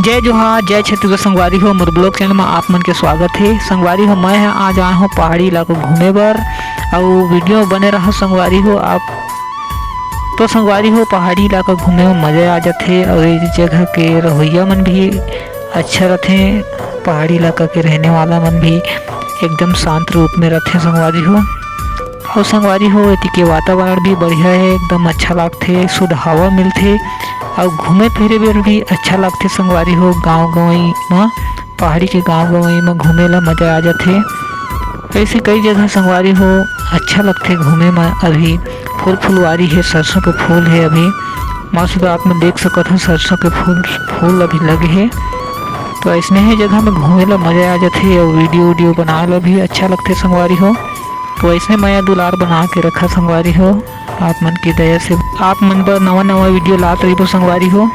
जय जोहार जय छत्तीसगढ़ संगवारी हो। मोर ब्लॉग चैनल में आप मन के स्वागत है। संगवारी हो मैं आज आया हूँ पहाड़ी इलाका घूमे बर और वीडियो बने रहा संगवारी हो आप। तो संगवारी हो पहाड़ी इलाका घूमे में मज़ा आ जाते और इस जगह के रवैया मन भी अच्छा रहते। पहाड़ी इलाका के रहने वाला मन भी एकदम शांत रूप में रहते संगवारी हो। और संगवारी हो इति के वातावरण भी बढ़िया है, एकदम अच्छा लगते, शुद्ध हवा मिलते और घूमे फिरे बर भी अच्छा लगते संगवारी हो। गाँव गंवई में पहाड़ी के गाँव गंवई में घूमे ला मज़ा आ जाते। ऐसे कई जगह संगवारी हो अच्छा लगते घूमे में। अभी फुलवारी है, सरसों के फूल है अभी मस्त आप में देख सकते हैं। सरसों के फूल अभी लगे है। तो ऐसने ही जगह में घूमे ला मज़ा आ जाते और वीडियो बनाए ला भी अच्छा लगते संगवारी हो। तो ऐसे मैं दुलार बना के रखा संगवारी हो। आप मन की दया से आप मन पर नवा वीडियो लात रही संगवारी हो।